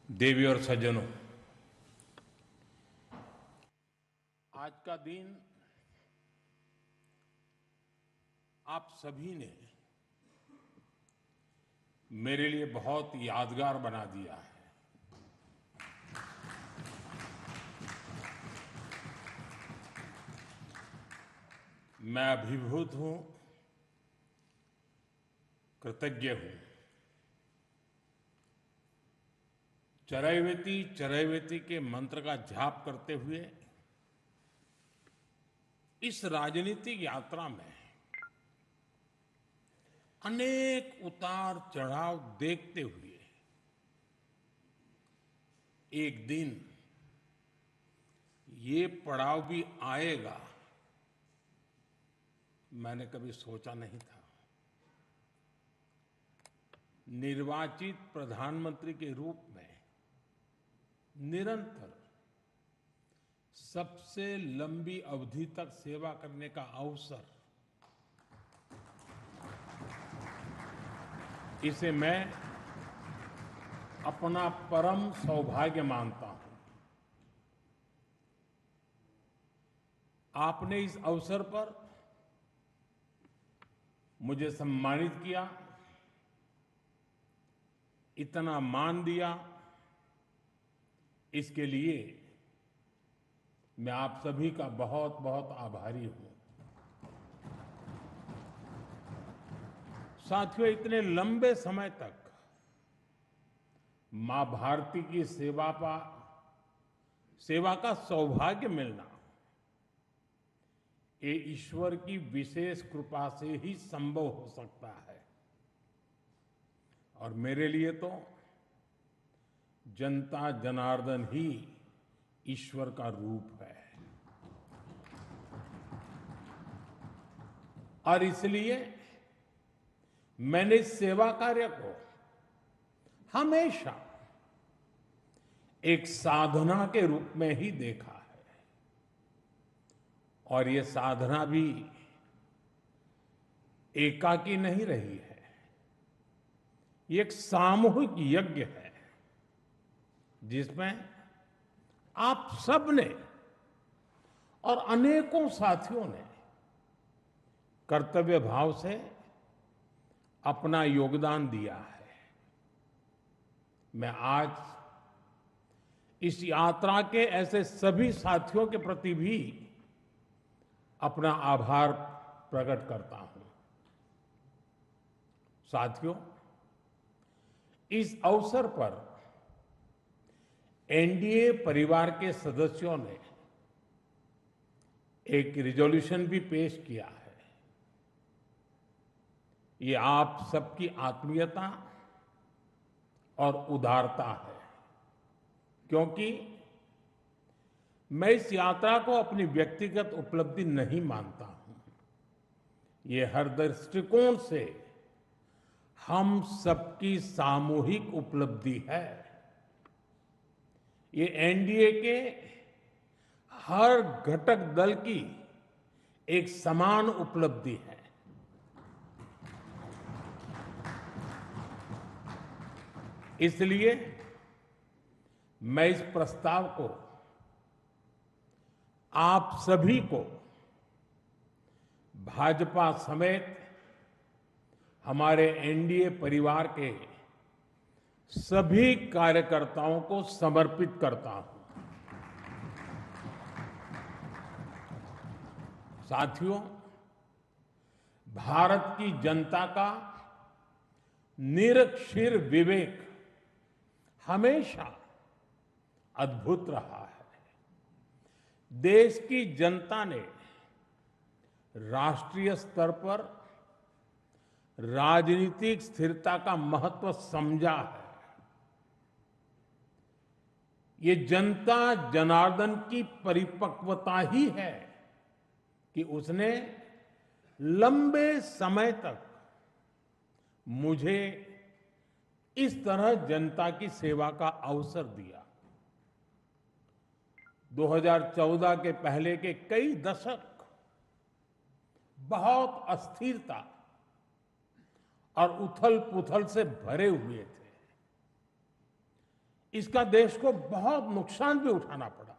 देवी और सज्जनों, आज का दिन आप सभी ने मेरे लिए बहुत यादगार बना दिया है। मैं अभिभूत हूं, कृतज्ञ हूं। चरैवेति चरैवेति के मंत्र का जाप करते हुए इस राजनीतिक यात्रा में अनेक उतार चढ़ाव देखते हुए एक दिन ये पड़ाव भी आएगा, मैंने कभी सोचा नहीं था। निर्वाचित प्रधानमंत्री के रूप में निरंतर सबसे लंबी अवधि तक सेवा करने का अवसर, इसे मैं अपना परम सौभाग्य मानता हूं। आपने इस अवसर पर मुझे सम्मानित किया, इतना मान दिया, इसके लिए मैं आप सभी का बहुत बहुत आभारी हूं। साथियों, इतने लंबे समय तक मां भारती की सेवा का सौभाग्य मिलना, ये ईश्वर की विशेष कृपा से ही संभव हो सकता है। और मेरे लिए तो जनता जनार्दन ही ईश्वर का रूप है। और इसलिए मैंने इस सेवा कार्य को हमेशा एक साधना के रूप में ही देखा है। और ये साधना भी एकाकी नहीं रही है, ये एक सामूहिक यज्ञ है जिसमें आप सब ने और अनेकों साथियों ने कर्तव्य भाव से अपना योगदान दिया है। मैं आज इस यात्रा के ऐसे सभी साथियों के प्रति भी अपना आभार प्रकट करता हूं। साथियों, इस अवसर पर एनडीए परिवार के सदस्यों ने एक रिजोल्यूशन भी पेश किया है। ये आप सबकी आत्मीयता और उदारता है, क्योंकि मैं इस यात्रा को अपनी व्यक्तिगत उपलब्धि नहीं मानता हूं। ये हर दृष्टिकोण से हम सबकी सामूहिक उपलब्धि है। ये एनडीए के हर घटक दल की एक समान उपलब्धि है। इसलिए मैं इस प्रस्ताव को आप सभी को, भाजपा समेत हमारे एनडीए परिवार के सभी कार्यकर्ताओं को समर्पित करता हूं। साथियों, भारत की जनता का निरक्षीर विवेक हमेशा अद्भुत रहा है। देश की जनता ने राष्ट्रीय स्तर पर राजनीतिक स्थिरता का महत्व समझा है। ये जनता जनार्दन की परिपक्वता ही है कि उसने लंबे समय तक मुझे इस तरह जनता की सेवा का अवसर दिया। 2014 के पहले के कई दशक बहुत अस्थिरता और उथल पुथल से भरे हुए थे। इसका देश को बहुत नुकसान भी उठाना पड़ा।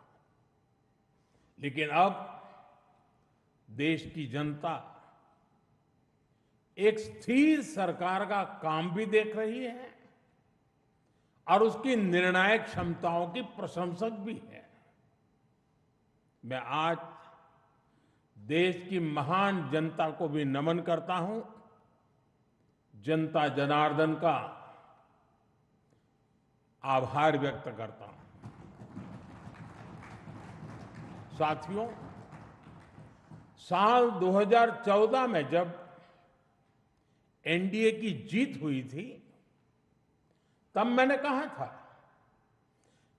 लेकिन अब देश की जनता एक स्थिर सरकार का काम भी देख रही है और उसकी निर्णायक क्षमताओं की प्रशंसक भी है। मैं आज देश की महान जनता को भी नमन करता हूं, जनता जनार्दन का आभार व्यक्त करता हूं। साथियों, साल 2014 में जब एनडीए की जीत हुई थी, तब मैंने कहा था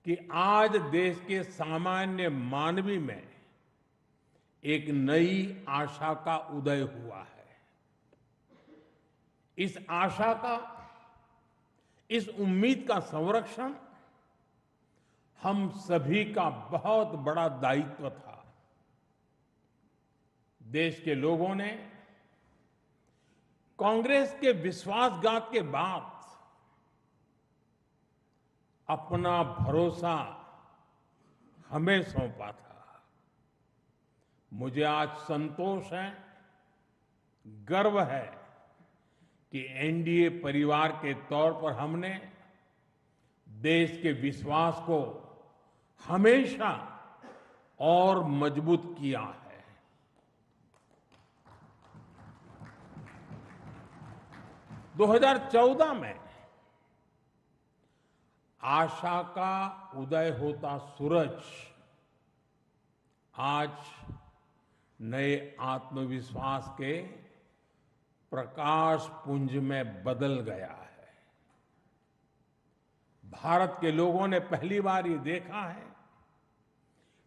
कि आज देश के सामान्य मानवी में एक नई आशा का उदय हुआ है। इस आशा का, इस उम्मीद का संरक्षण हम सभी का बहुत बड़ा दायित्व था। देश के लोगों ने कांग्रेस के विश्वासघात के बाद अपना भरोसा हमें सौंपा था। मुझे आज संतोष है, गर्व है कि एनडीए परिवार के तौर पर हमने देश के विश्वास को हमेशा और मजबूत किया है। 2014 में आशा का उदय होता सूरज आज नए आत्मविश्वास के प्रकाश पुंज में बदल गया है। भारत के लोगों ने पहली बार ये देखा है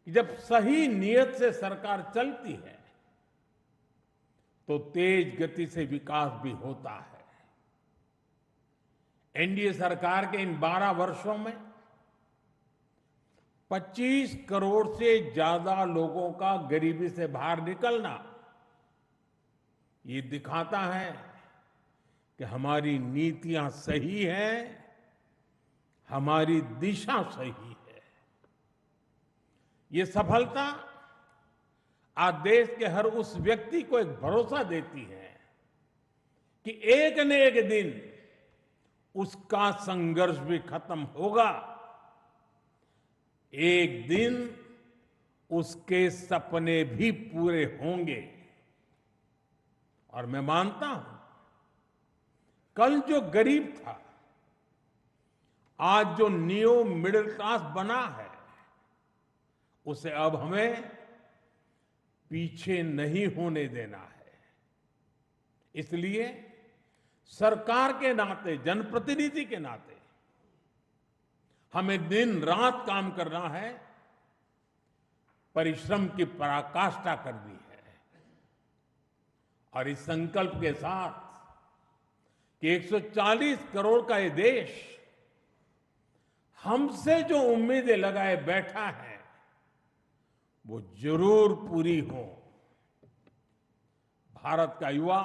कि जब सही नीयत से सरकार चलती है तो तेज गति से विकास भी होता है। एनडीए सरकार के इन 12 वर्षों में 25 करोड़ से ज्यादा लोगों का गरीबी से बाहर निकलना ये दिखाता है कि हमारी नीतियां सही हैं, हमारी दिशा सही है। ये सफलता आज देश के हर उस व्यक्ति को एक भरोसा देती है कि एक न एक दिन उसका संघर्ष भी खत्म होगा, एक दिन उसके सपने भी पूरे होंगे। और मैं मानता हूं, कल जो गरीब था आज जो न्यू मिडिल क्लास बना है, उसे अब हमें पीछे नहीं होने देना है। इसलिए सरकार के नाते, जनप्रतिनिधि के नाते हमें दिन रात काम करना है, परिश्रम की पराकाष्ठा करनी है। और इस संकल्प के साथ कि 140 करोड़ का ये देश हमसे जो उम्मीदें लगाए बैठा है वो जरूर पूरी हो। भारत का युवा,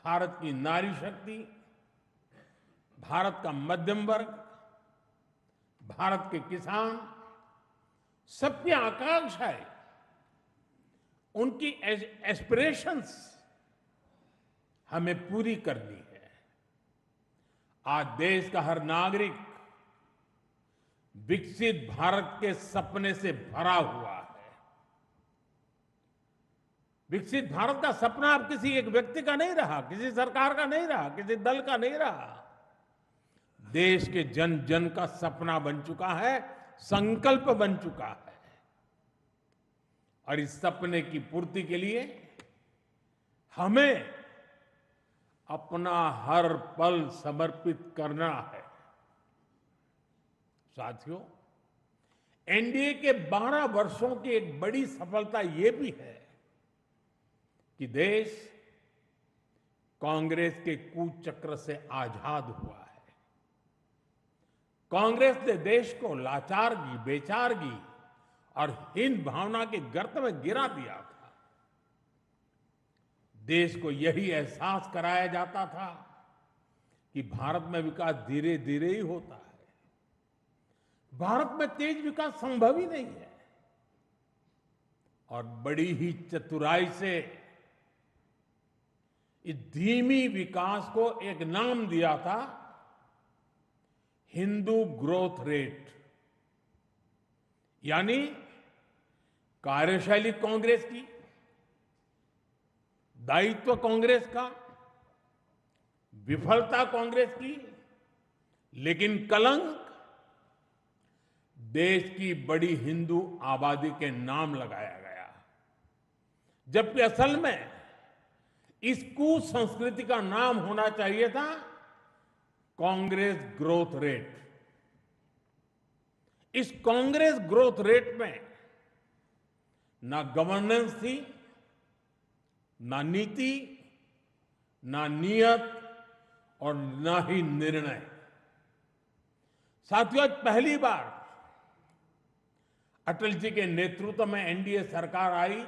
भारत की नारी शक्ति, भारत का मध्यम वर्ग, भारत के किसान, सबकी आकांक्षाएं, उनकी एस्पिरेशंस हमें पूरी करनी है। आज देश का हर नागरिक विकसित भारत के सपने से भरा हुआ है। विकसित भारत का सपना अब किसी एक व्यक्ति का नहीं रहा, किसी सरकार का नहीं रहा, किसी दल का नहीं रहा। देश के जन जन का सपना बन चुका है, संकल्प बन चुका है। और इस सपने की पूर्ति के लिए हमें अपना हर पल समर्पित करना है। साथियों, एनडीए के 12 वर्षों की एक बड़ी सफलता यह भी है कि देश कांग्रेस के कुचक्र से आजाद हुआ है। कांग्रेस ने देश को लाचारगी, बेचारगी और हीन भावना के गर्त में गिरा दिया था। देश को यही एहसास कराया जाता था कि भारत में विकास धीरे धीरे ही होता है, भारत में तेज विकास संभव ही नहीं है। और बड़ी ही चतुराई से इस धीमी विकास को एक नाम दिया था, हिंदू ग्रोथ रेट। यानी कार्यशैली कांग्रेस की, दायित्व कांग्रेस का, विफलता कांग्रेस की, लेकिन कलंक देश की बड़ी हिंदू आबादी के नाम लगाया गया। जबकि असल में इस कुसंस्कृति का नाम होना चाहिए था कांग्रेस ग्रोथ रेट। इस कांग्रेस ग्रोथ रेट में ना गवर्नेंस थी, ना नीति, ना नियत और ना ही निर्णय। साथियों, आज पहली बार अटल जी के नेतृत्व में एनडीए सरकार आई,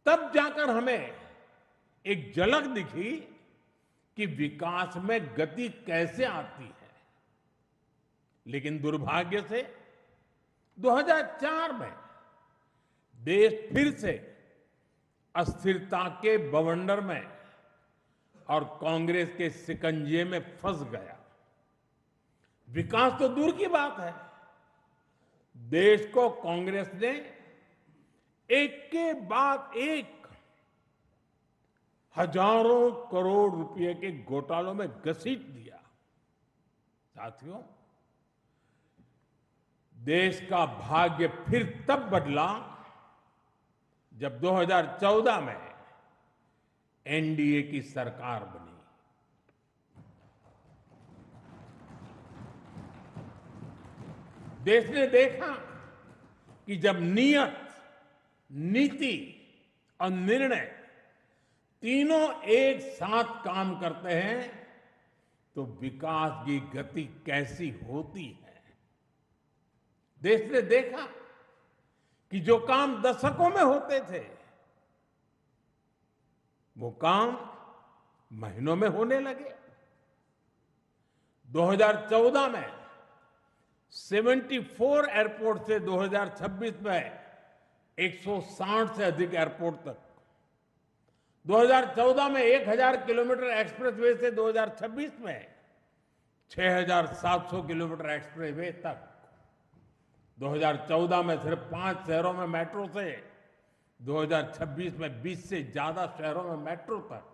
तब जाकर हमें एक झलक दिखी कि विकास में गति कैसे आती है। लेकिन दुर्भाग्य से 2004 में देश फिर से अस्थिरता के बवंडर में और कांग्रेस के शिकंजे में फंस गया। विकास तो दूर की बात है, देश को कांग्रेस ने एक के बाद एक हजारों करोड़ रुपए के घोटालों में घसीट दिया। साथियों, देश का भाग्य फिर तब बदला जब 2014 में एनडीए की सरकार बनी। देश ने देखा कि जब नियत, नीति और निर्णय तीनों एक साथ काम करते हैं तो विकास की गति कैसी होती है। देश ने देखा कि जो काम दशकों में होते थे वो काम महीनों में होने लगे। 2014 में 74 एयरपोर्ट से 2026 में 160 से अधिक एयरपोर्ट तक, 2014 में 1000 किलोमीटर एक्सप्रेसवे से 2026 में 6700 किलोमीटर एक्सप्रेसवे तक, 2014 में सिर्फ 5 शहरों में मेट्रो से 2026 में 20 से ज्यादा शहरों में मेट्रो तक,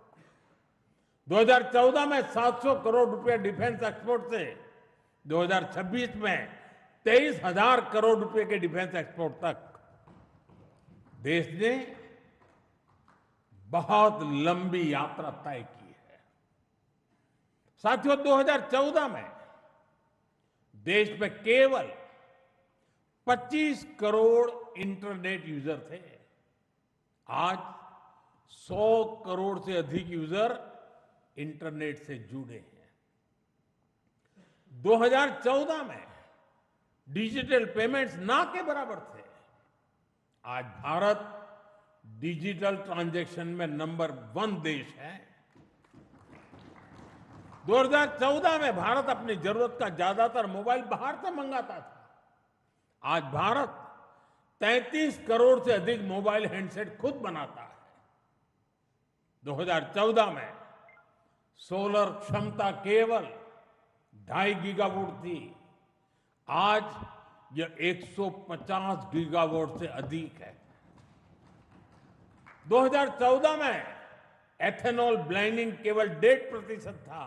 2014 में 700 करोड़ रुपए डिफेंस एक्सपोर्ट से 2026 में 23,000 करोड़ रुपए के डिफेंस एक्सपोर्ट तक। देश ने बहुत लंबी यात्रा तय की है। साथियों, 2014 में देश में केवल 25 करोड़ इंटरनेट यूजर थे। आज 100 करोड़ से अधिक यूजर इंटरनेट से जुड़े हैं। 2014 में डिजिटल पेमेंट्स ना के बराबर थे। आज भारत डिजिटल ट्रांजैक्शन में नंबर 1 देश है। 2014 में भारत अपनी जरूरत का ज्यादातर मोबाइल बाहर से मंगाता था। आज भारत 33 करोड़ से अधिक मोबाइल हैंडसेट खुद बनाता है। 2014 में सोलर क्षमता केवल 2.5 गीगावाट थी। आज यह 150 गीगावाट से अधिक है। 2014 में एथेनॉल ब्लेंडिंग केवल 1.5% था।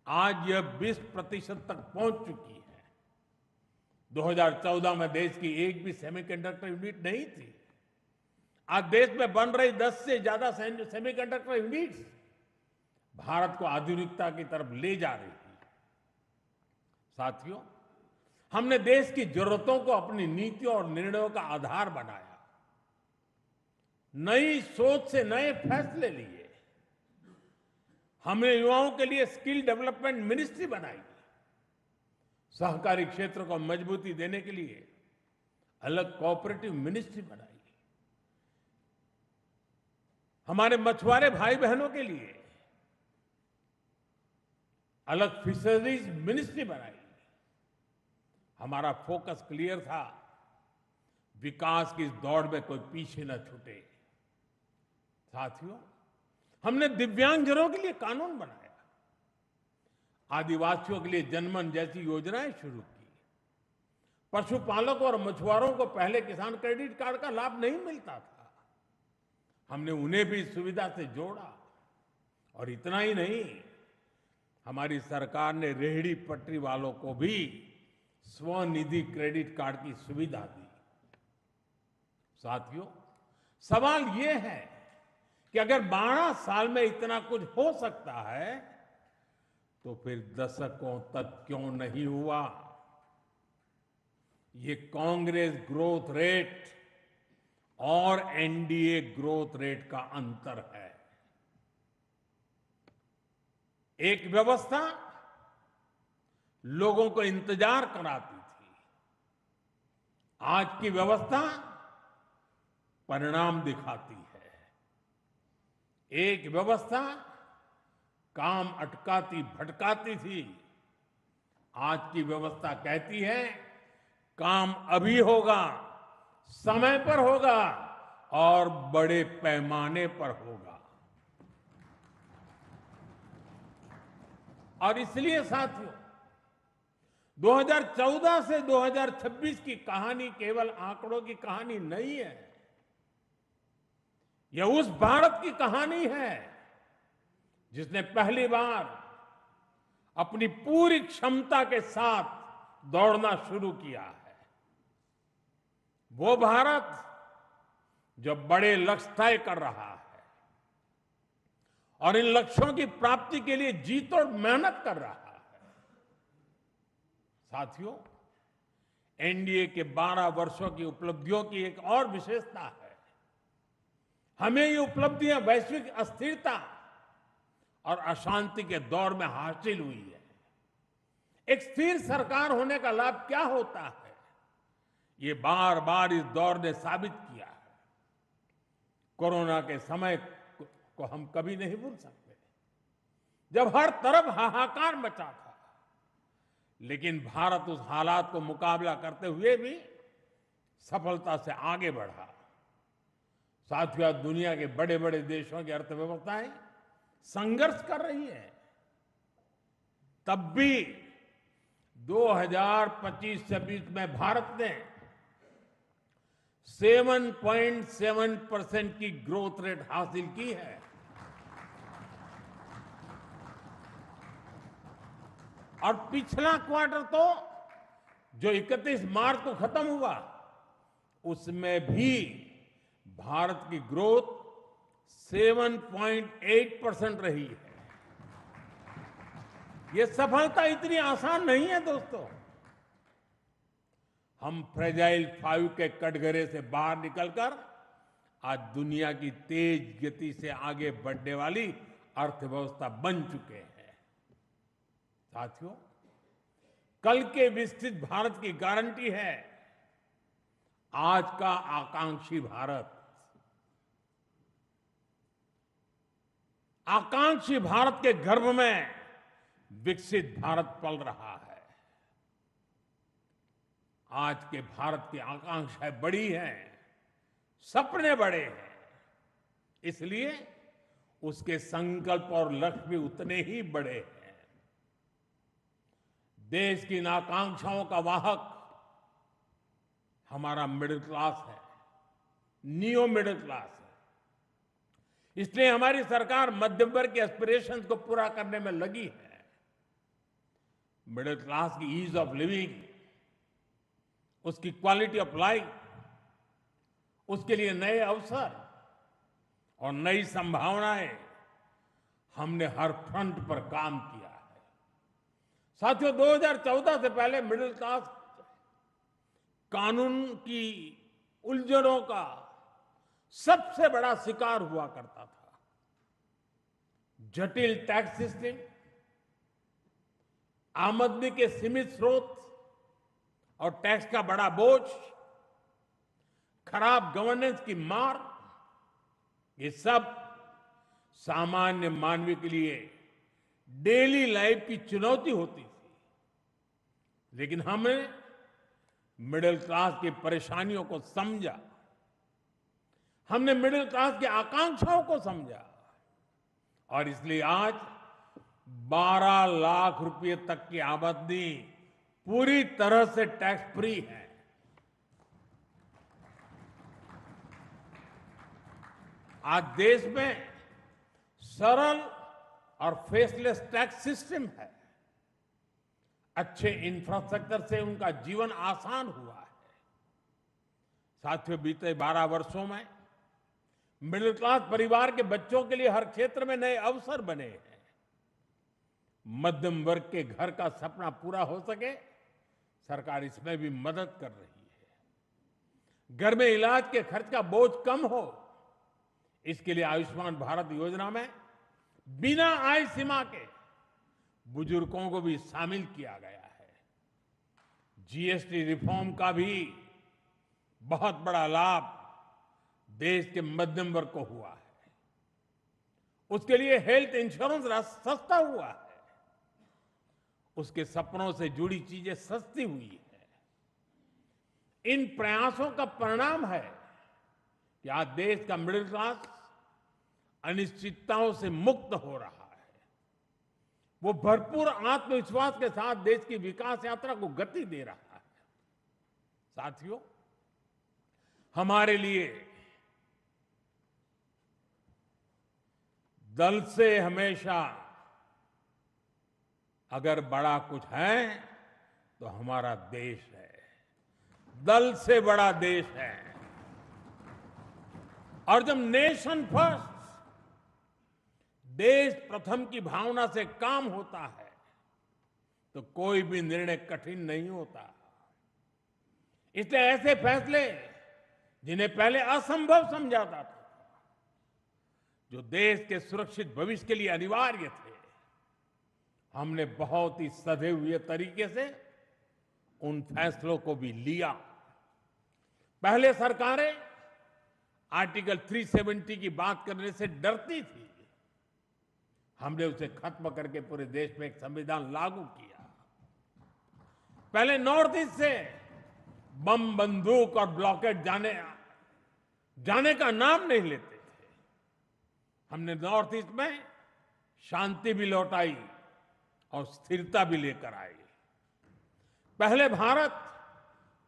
आज यह 20% तक पहुंच चुकी है। 2014 में देश की एक भी सेमीकंडक्टर यूनिट नहीं थी। आज देश में बन रही 10 से ज्यादा सेमीकंडक्टर यूनिट्स भारत को आधुनिकता की तरफ ले जा रही है। साथियों, हमने देश की जरूरतों को अपनी नीतियों और निर्णयों का आधार बनाया। नई सोच से नए फैसले लिए। हमने युवाओं के लिए स्किल डेवलपमेंट मिनिस्ट्री बनाई। सहकारी क्षेत्र को मजबूती देने के लिए अलग कोऑपरेटिव मिनिस्ट्री बनाई। हमारे मछुआरे भाई बहनों के लिए अलग फिशरीज मिनिस्ट्री बनाई। हमारा फोकस क्लियर था, विकास की इस दौड़ में कोई पीछे न छूटे। साथियों, हमने दिव्यांगजनों के लिए कानून बनाया, आदिवासियों के लिए जनमन जैसी योजनाएं शुरू की, पशुपालकों और मछुआरों को पहले किसान क्रेडिट कार्ड का लाभ नहीं मिलता था, हमने उन्हें भी इस सुविधा से जोड़ा। और इतना ही नहीं, हमारी सरकार ने रेहड़ी पटरी वालों को भी स्वनिधि क्रेडिट कार्ड की सुविधा दी। साथियों, सवाल ये है कि अगर 12 साल में इतना कुछ हो सकता है तो फिर दशकों तक क्यों नहीं हुआ? ये कांग्रेस ग्रोथ रेट और एनडीए ग्रोथ रेट का अंतर है। एक व्यवस्था लोगों को इंतजार कराती थी, आज की व्यवस्था परिणाम दिखाती है। एक व्यवस्था काम अटकाती भटकाती थी, आज की व्यवस्था कहती है काम अभी होगा, समय पर होगा और बड़े पैमाने पर होगा। और इसलिए साथियों, 2014 से 2026 की कहानी केवल आंकड़ों की कहानी नहीं है, यह उस भारत की कहानी है जिसने पहली बार अपनी पूरी क्षमता के साथ दौड़ना शुरू किया है। वो भारत जो बड़े लक्ष्य तय कर रहा है और इन लक्ष्यों की प्राप्ति के लिए जी तोड़ मेहनत कर रहा है। साथियों, एनडीए के 12 वर्षों की उपलब्धियों की एक और विशेषता है, हमें ये उपलब्धियां वैश्विक अस्थिरता और अशांति के दौर में हासिल हुई है। एक स्थिर सरकार होने का लाभ क्या होता है, ये बार बार इस दौर ने साबित किया है। कोरोना के समय को हम कभी नहीं भूल सकते, जब हर तरफ हाहाकार मचा था, लेकिन भारत उस हालात को मुकाबला करते हुए भी सफलता से आगे बढ़ा। साथियों, दुनिया के बड़े बड़े देशों की अर्थव्यवस्थाएं संघर्ष कर रही है, तब भी 2025-26 में भारत ने 7.7% की ग्रोथ रेट हासिल की है। और पिछला क्वार्टर तो जो 31 मार्च को खत्म हुआ, उसमें भी भारत की ग्रोथ 7.8% रही है। ये सफलता इतनी आसान नहीं है दोस्तों। हम फ्रेजाइल 5 के कटघरे से बाहर निकलकर आज दुनिया की तेज गति से आगे बढ़ने वाली अर्थव्यवस्था बन चुके हैं। साथियों, कल के विकसित भारत की गारंटी है आज का आकांक्षी भारत। आकांक्षी भारत के गर्भ में विकसित भारत पल रहा है। आज के भारत की आकांक्षाएं बड़ी हैं, सपने बड़े हैं, इसलिए उसके संकल्प और लक्ष्य भी उतने ही बड़े हैं। देश की इन आकांक्षाओं का वाहक हमारा मिडिल क्लास है, नियो मिडिल क्लास है। इसलिए हमारी सरकार मध्यम वर्ग के एस्पिरेशंस को पूरा करने में लगी है। मिडिल क्लास की ईज ऑफ लिविंग, उसकी क्वालिटी ऑफ लाइफ, उसके लिए नए अवसर और नई संभावनाएं हमने हर फ्रंट पर काम किया है। साथियों, 2014 से पहले मिडिल क्लास कानून की उलझनों का सबसे बड़ा शिकार हुआ करता था। जटिल टैक्स सिस्टम, आमदनी के सीमित स्रोत और टैक्स का बड़ा बोझ, खराब गवर्नेंस की मार, ये सब सामान्य मानवीय के लिए डेली लाइफ की चुनौती होती थी। लेकिन हमने मिडिल क्लास की परेशानियों को समझा, हमने मिडिल क्लास की आकांक्षाओं को समझा और इसलिए आज 12 लाख रुपए तक की आमदनी पूरी तरह से टैक्स फ्री है। आज देश में सरल और फेसलेस टैक्स सिस्टम है। अच्छे इंफ्रास्ट्रक्चर से उनका जीवन आसान हुआ है। साथियों, बीते 12 वर्षों में मिडिल क्लास परिवार के बच्चों के लिए हर क्षेत्र में नए अवसर बने हैं। मध्यम वर्ग के घर का सपना पूरा हो सके, सरकार इसमें भी मदद कर रही है। घर में इलाज के खर्च का बोझ कम हो, इसके लिए आयुष्मान भारत योजना में बिना आय सीमा के बुजुर्गों को भी शामिल किया गया है। जीएसटी रिफॉर्म का भी बहुत बड़ा लाभ देश के मध्यम वर्ग को हुआ है। उसके लिए हेल्थ इंश्योरेंस सस्ता हुआ है। उसके सपनों से जुड़ी चीजें सस्ती हुई है। इन प्रयासों का परिणाम है कि आज देश का मिडिल क्लास अनिश्चितताओं से मुक्त हो रहा है। वो भरपूर आत्मविश्वास के साथ देश की विकास यात्रा को गति दे रहा है। साथियों, हमारे लिए दल से हमेशा अगर बड़ा कुछ है तो हमारा देश है। दल से बड़ा देश है। और जब नेशन फर्स्ट, देश प्रथम की भावना से काम होता है तो कोई भी निर्णय कठिन नहीं होता। इसलिए ऐसे फैसले जिन्हें पहले असंभव समझा जाता था, जो देश के सुरक्षित भविष्य के लिए अनिवार्य थे, हमने बहुत ही सधे हुए तरीके से उन फैसलों को भी लिया। पहले सरकारें आर्टिकल 370 की बात करने से डरती थी। हमने उसे खत्म करके पूरे देश में एक संविधान लागू किया। पहले नॉर्थ ईस्ट से बम, बंदूक और ब्लॉकेट जाने का नाम नहीं लेते थे। हमने नॉर्थ ईस्ट में शांति भी लौटाई और स्थिरता भी लेकर आई। पहले भारत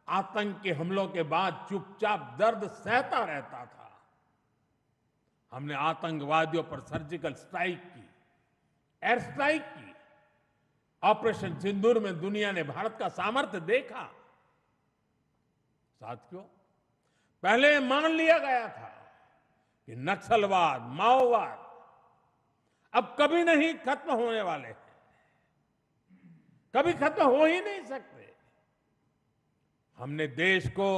आतंक के हमलों के बाद चुपचाप दर्द सहता रहता था। हमने आतंकवादियों पर सर्जिकल स्ट्राइक की, एयर स्ट्राइक की। ऑपरेशन सिंदूर में दुनिया ने भारत का सामर्थ्य देखा। साथियों, पहले मान लिया गया था कि नक्सलवाद, माओवाद अब कभी नहीं खत्म होने वाले हैं, कभी खत्म हो ही नहीं सकते। हमने देश को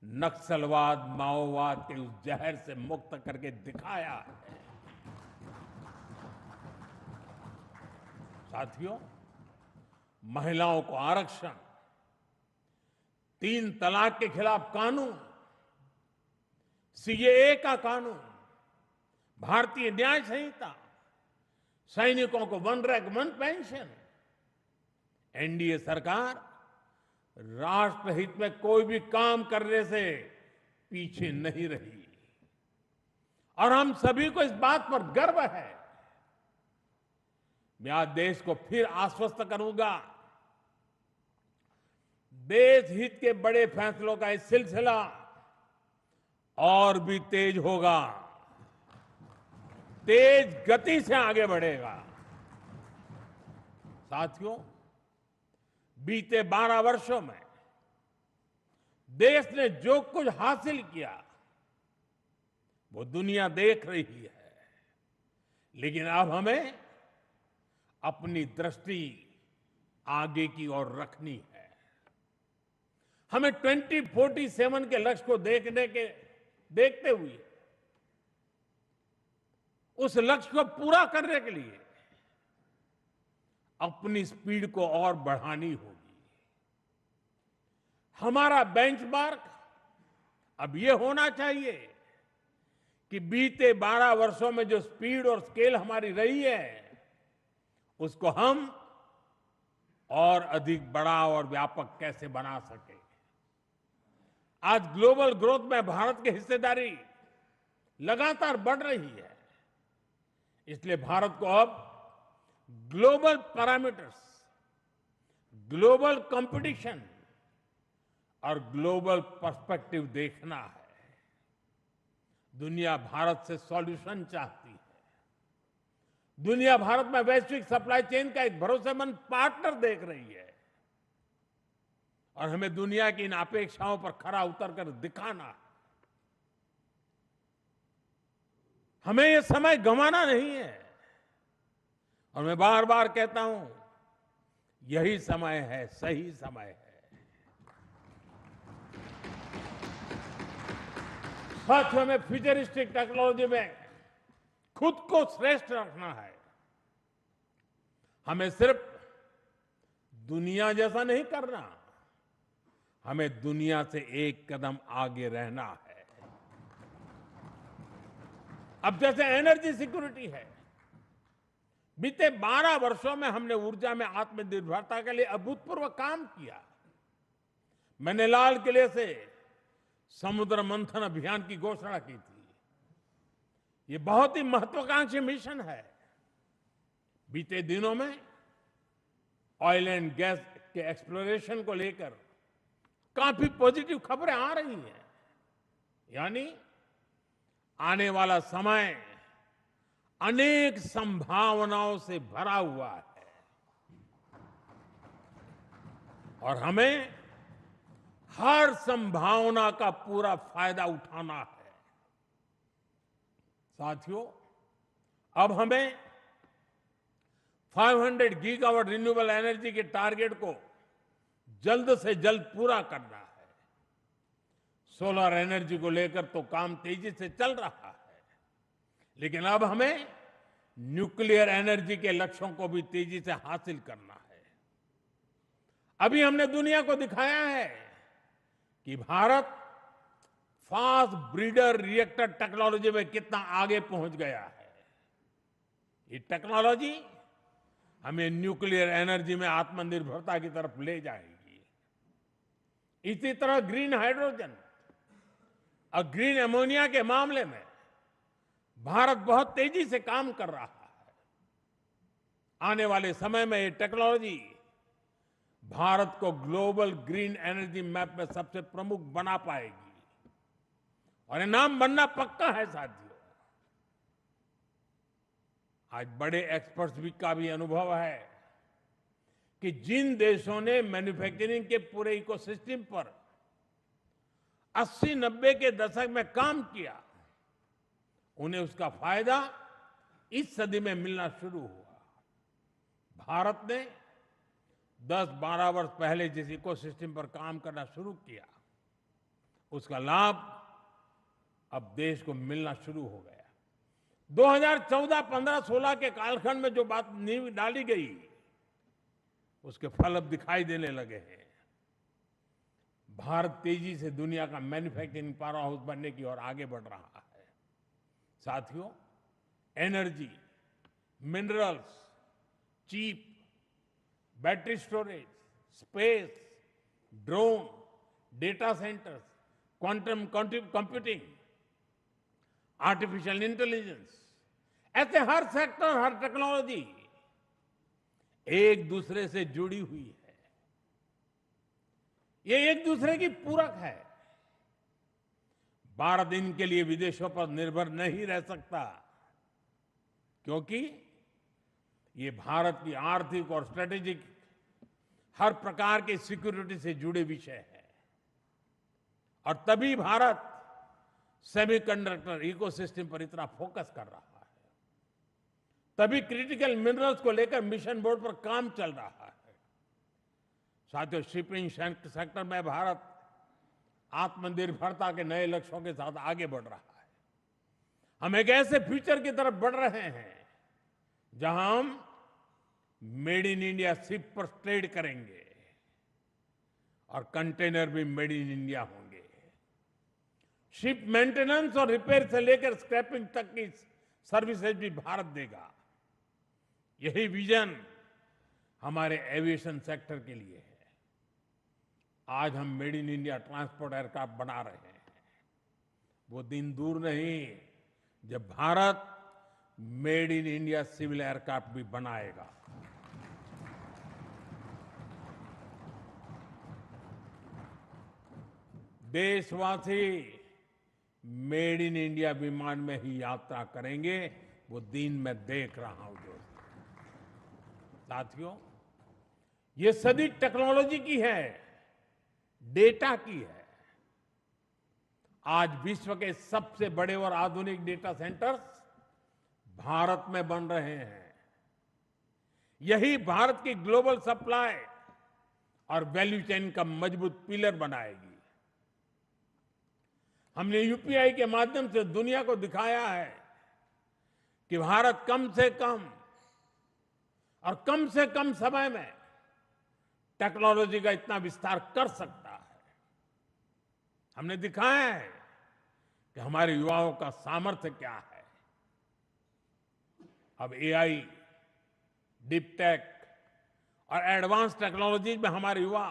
नक्सलवाद, माओवाद के उस जहर से मुक्त करके दिखाया है। साथियों, महिलाओं को आरक्षण, 3 तलाक के खिलाफ कानून, सीएए का कानून, भारतीय न्याय संहिता, सैनिकों को 1 रैंक 1 पेंशन। एनडीए सरकार राष्ट्रहित में कोई भी काम करने से पीछे नहीं रही और हम सभी को इस बात पर गर्व है। मैं आज देश को फिर आश्वस्त करूंगा, देश हित के बड़े फैसलों का इस सिलसिला और भी तेज होगा, तेज गति से आगे बढ़ेगा। साथियों, बीते 12 वर्षों में देश ने जो कुछ हासिल किया वो दुनिया देख रही है, लेकिन अब हमें अपनी दृष्टि आगे की ओर रखनी है। हमें 2047 के लक्ष्य को देखते हुए उस लक्ष्य को पूरा करने के लिए अपनी स्पीड को और बढ़ानी होगी। हमारा बेंचमार्क अब यह होना चाहिए कि बीते 12 वर्षों में जो स्पीड और स्केल हमारी रही है, उसको हम और अधिक बड़ा और व्यापक कैसे बना सके। आज ग्लोबल ग्रोथ में भारत की हिस्सेदारी लगातार बढ़ रही है। इसलिए भारत को अब ग्लोबल पैरामीटर्स, ग्लोबल कंपटीशन और ग्लोबल पर्सपेक्टिव देखना है। दुनिया भारत से सॉल्यूशन चाहती है। दुनिया भारत में वैश्विक सप्लाई चेन का एक भरोसेमंद पार्टनर देख रही है और हमें दुनिया की इन अपेक्षाओं पर खरा उतरकर दिखाना है। हमें यह समय गंवाना नहीं है और मैं बार बार कहता हूं, यही समय है, सही समय है। साथ में फ्यूचरिस्टिक टेक्नोलॉजी में खुद को श्रेष्ठ रखना है। हमें सिर्फ दुनिया जैसा नहीं करना, हमें दुनिया से एक कदम आगे रहना है। अब जैसे एनर्जी सिक्योरिटी है, बीते 12 वर्षों में हमने ऊर्जा में आत्मनिर्भरता के लिए अभूतपूर्व काम किया। मैंने लाल किले से समुद्र मंथन अभियान की घोषणा की थी। ये बहुत ही महत्वाकांक्षी मिशन है। बीते दिनों में ऑयल एंड गैस के एक्सप्लोरेशन को लेकर काफी पॉजिटिव खबरें आ रही हैं। यानी आने वाला समय अनेक संभावनाओं से भरा हुआ है और हमें हर संभावना का पूरा फायदा उठाना है। साथियों, अब हमें 500 गीगावाट रिन्यूएबल एनर्जी के टारगेट को जल्द से जल्द पूरा करना है। सोलर एनर्जी को लेकर तो काम तेजी से चल रहा है, लेकिन अब हमें न्यूक्लियर एनर्जी के लक्ष्यों को भी तेजी से हासिल करना है। अभी हमने दुनिया को दिखाया है कि Bharat fast breeder reactor technology में कितना आगे पहुंच गया है। ये टेक्नोलॉजी हमें न्यूक्लियर एनर्जी में आत्मनिर्भरता की तरफ ले जाएगी। इसी तरह ग्रीन हाइड्रोजन और ग्रीन अमोनिया के मामले में भारत बहुत तेजी से काम कर रहा है। आने वाले समय में ये टेक्नोलॉजी भारत को ग्लोबल ग्रीन एनर्जी मैप में सबसे प्रमुख बना पाएगी और ये नाम बनना पक्का है। साथियों, आज बड़े एक्सपर्ट्स भी का भी अनुभव है कि जिन देशों ने मैन्युफैक्चरिंग के पूरे इकोसिस्टम पर 80-90 के दशक में काम किया, उन्हें उसका फायदा इस सदी में मिलना शुरू हुआ। भारत ने 10-12 वर्ष पहले जिस इकोसिस्टम पर काम करना शुरू किया, उसका लाभ अब देश को मिलना शुरू हो गया। 2014, 15, 16 के कालखंड में जो बात नींव डाली गई, उसके फल अब दिखाई देने लगे हैं। भारत तेजी से दुनिया का मैन्युफैक्चरिंग पावर हाउस बनने की ओर आगे बढ़ रहा है। साथियों, energy, minerals, cheap, battery storage, space, drone, data centres, quantum computing, artificial intelligence, ऐसे हर सेक्टर, हर टेक्नोलॉजी एक दूसरे से जुड़ी हुई है। ये एक दूसरे की पूरक है। भारत इनके लिए विदेशों पर निर्भर नहीं रह सकता, क्योंकि ये भारत की आर्थिक और स्ट्रेटेजिक हर प्रकार की सिक्योरिटी से जुड़े विषय है। और तभी भारत सेमीकंडक्टर इकोसिस्टम पर इतना फोकस कर रहा है, तभी क्रिटिकल मिनरल्स को लेकर मिशन बोर्ड पर काम चल रहा है। साथियों, शिपिंग सेक्टर में भारत आत्मनिर्भरता के नए लक्ष्यों के साथ आगे बढ़ रहा है। हम एक ऐसे फ्यूचर की तरफ बढ़ रहे हैं जहां हम मेड इन इंडिया शिप पर ट्रेड करेंगे और कंटेनर भी मेड इन इंडिया होंगे। शिप मेंटेनेंस और रिपेयर से लेकर स्क्रैपिंग तक की सर्विसेज भी भारत देगा। यही विजन हमारे एविएशन सेक्टर के लिए है। आज हम made in India transport aircraft बना रहे हैं। वो दिन दूर नहीं जब Bharat made in India civil aircraft भी बनाएगा। देशवासी मेड इन इंडिया विमान में ही यात्रा करेंगे, वो दिन मैं देख रहा हूं दोस्तों। साथियों, ये सदी टेक्नोलॉजी की है, डेटा की है। आज विश्व के सबसे बड़े और आधुनिक डेटा सेंटर्स भारत में बन रहे हैं। यही भारत की ग्लोबल सप्लाई और वैल्यू चेन का मजबूत पिलर बनाएगी। हमने यूपीआई के माध्यम से दुनिया को दिखाया है कि भारत कम से कम समय में टेक्नोलॉजी का इतना विस्तार कर सकता है। हमने दिखाया है कि हमारे युवाओं का सामर्थ्य क्या है। अब एआई, डीप टेक और एडवांस टेक्नोलॉजी में हमारे युवा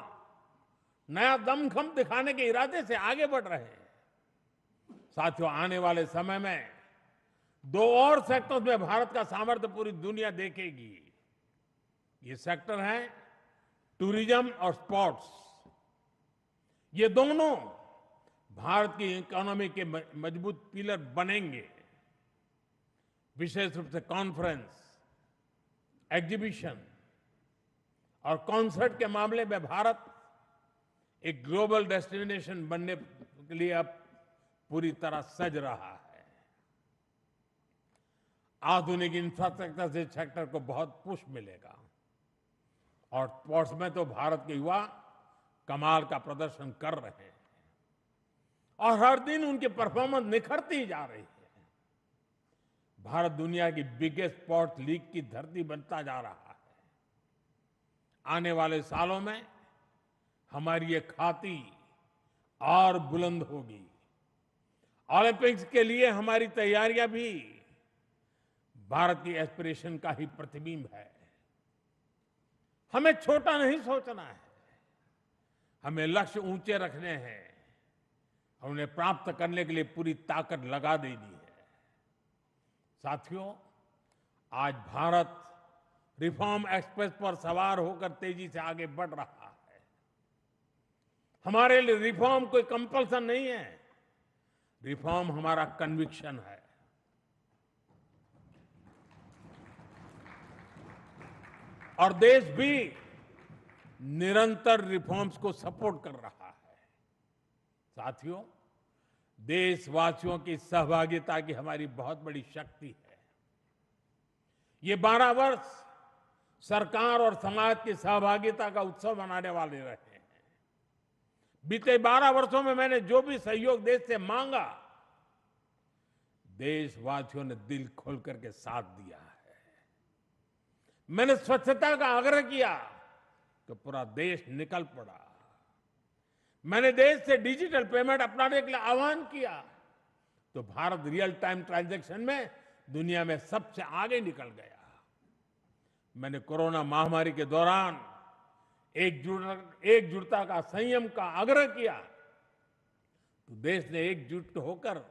नया दमखम दिखाने के इरादे से आगे बढ़ रहे हैं। साथियों, आने वाले समय में 2 और सेक्टर्स में भारत का सामर्थ्य पूरी दुनिया देखेगी। ये सेक्टर है टूरिज्म और स्पोर्ट्स। ये दोनों भारत की इकोनॉमी के मजबूत पिलर बनेंगे। विशेष रूप से कॉन्फ्रेंस, एग्जीबिशन और कॉन्सर्ट के मामले में भारत एक ग्लोबल डेस्टिनेशन बनने के लिए अब पूरी तरह सज रहा है। आधुनिक इंफ्रास्ट्रक्चर से सेक्टर को बहुत पुश मिलेगा और स्पोर्ट्स में तो भारत के युवा कमाल का प्रदर्शन कर रहे हैं और हर दिन उनकी परफॉर्मेंस निखरती जा रही है। भारत दुनिया की बिगेस्ट स्पोर्ट्स लीग की धरती बनता जा रहा है। आने वाले सालों में हमारी ये ख्याति और बुलंद होगी। ओलंपिक्स के लिए हमारी तैयारियां भी भारत की एस्पिरेशन का ही प्रतिबिंब है। हमें छोटा नहीं सोचना है, हमें लक्ष्य ऊंचे रखने हैं और उन्हें प्राप्त करने के लिए पूरी ताकत लगा देनी है। साथियों, आज भारत रिफॉर्म एक्सप्रेस पर सवार होकर तेजी से आगे बढ़ रहा है। हमारे लिए रिफॉर्म कोई कंपल्सन नहीं है, रिफॉर्म हमारा कन्विक्शन है। और देश भी निरंतर रिफॉर्म्स को सपोर्ट कर रहा है। साथियों, देशवासियों की सहभागिता की हमारी बहुत बड़ी शक्ति है। ये 12 वर्ष सरकार और समाज की सहभागिता का उत्सव मनाने वाले रहे हैं। बीते 12 वर्षों में मैंने जो भी सहयोग देश से मांगा, देशवासियों ने दिल खोल करके साथ दिया है। मैंने स्वच्छता का आग्रह किया तो पूरा देश निकल पड़ा। मैंने देश से डिजिटल पेमेंट अपनाने के लिए आह्वान किया तो भारत रियल टाइम ट्रांजैक्शन में दुनिया में सबसे आगे निकल गया। मैंने कोरोना महामारी के दौरान एकजुटता का, संयम का आग्रह किया तो देश ने एकजुट होकर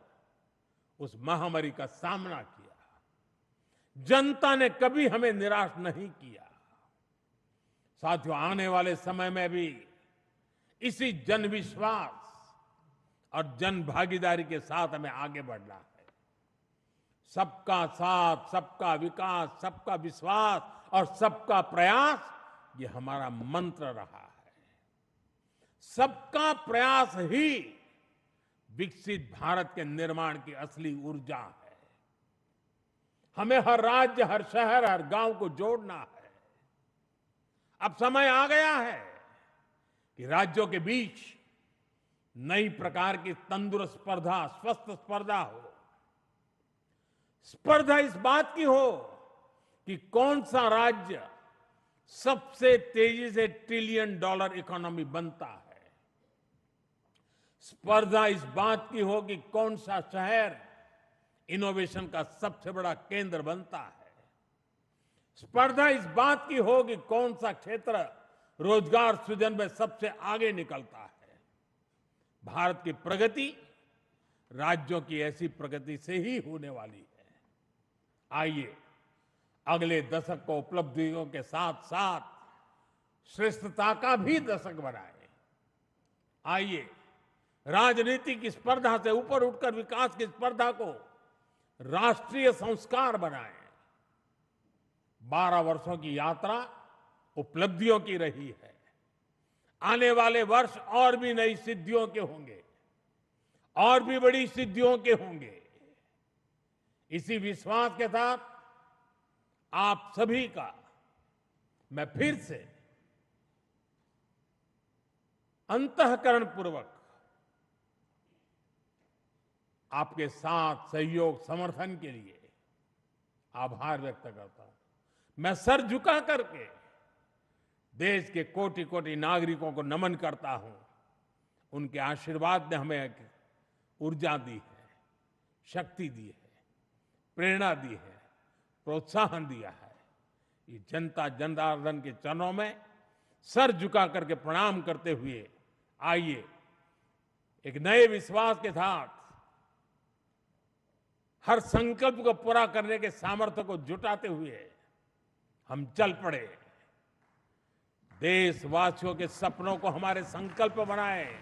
उस महामारी का सामना किया। जनता ने कभी हमें निराश नहीं किया। साथियों, आने वाले समय में भी इसी जन विश्वास और जन भागीदारी के साथ हमें आगे बढ़ना है। सबका साथ, सबका विकास, सबका विश्वास और सबका प्रयास, ये हमारा मंत्र रहा है। सबका प्रयास ही विकसित भारत के निर्माण की असली ऊर्जा है। हमें हर राज्य, हर शहर, हर गांव को जोड़ना है। अब समय आ गया है कि राज्यों के बीच नई प्रकार की तंदुरुस्त स्पर्धा, स्वस्थ स्पर्धा हो। स्पर्धा इस बात की हो कि कौन सा राज्य सबसे तेजी से $1 ट्रिलियन इकोनॉमी बनता है। स्पर्धा इस बात की हो कि कौन सा शहर इनोवेशन का सबसे बड़ा केंद्र बनता है। स्पर्धा इस बात की हो कि कौन सा क्षेत्र रोजगार सृजन में सबसे आगे निकलता है। भारत की प्रगति राज्यों की ऐसी प्रगति से ही होने वाली है। आइए अगले दशक को उपलब्धियों के साथ साथ श्रेष्ठता का भी दशक बनाएं। आइए राजनीति की स्पर्धा से ऊपर उठकर विकास की स्पर्धा को राष्ट्रीय संस्कार बनाएं। 12 वर्षों की यात्रा उपलब्धियों की रही है। आने वाले वर्ष और भी नई सिद्धियों के होंगे, और भी बड़ी सिद्धियों के होंगे। इसी विश्वास के साथ आप सभी का मैं फिर से अंतःकरण पूर्वक आपके साथ सहयोग समर्थन के लिए आभार व्यक्त करता हूं। मैं सर झुका करके देश के कोटि कोटि नागरिकों को नमन करता हूं। उनके आशीर्वाद ने हमें एक ऊर्जा दी है, शक्ति दी है, प्रेरणा दी है, प्रोत्साहन दिया है। ये जनता जनार्दन के चरणों में सर झुका करके प्रणाम करते हुए आइए एक नए विश्वास के साथ हर संकल्प को पूरा करने के सामर्थ्य को जुटाते हुए हम चल पड़े। देशवासियों के सपनों को हमारे संकल्प बनाएं।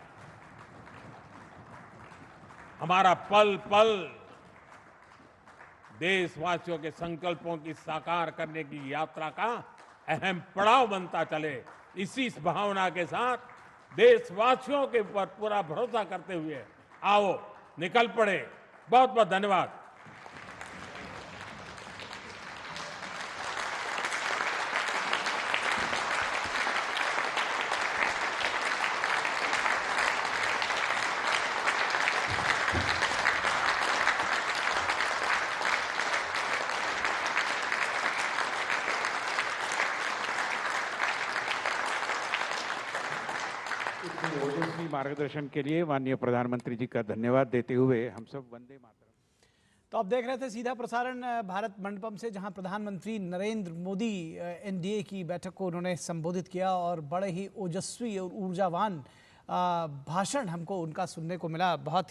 हमारा पल पल देशवासियों के संकल्पों की साकार करने की यात्रा का अहम पड़ाव बनता चले। इसी भावना के साथ देशवासियों के ऊपर पूरा भरोसा करते हुए आओ निकल पड़े। बहुत बहुत धन्यवाद। ओजस्वी मार्गदर्शन के लिए माननीय प्रधानमंत्री जी का धन्यवाद देते हुए हम सब वंदे मातरम। तो आप देख रहे थे सीधा प्रसारण भारत मंडपम से, जहां प्रधानमंत्री नरेंद्र मोदी एनडीए की बैठक को उन्होंने संबोधित किया और बड़े ही ओजस्वी और ऊर्जावान भाषण हमको उनका सुनने को मिला। बहुत ही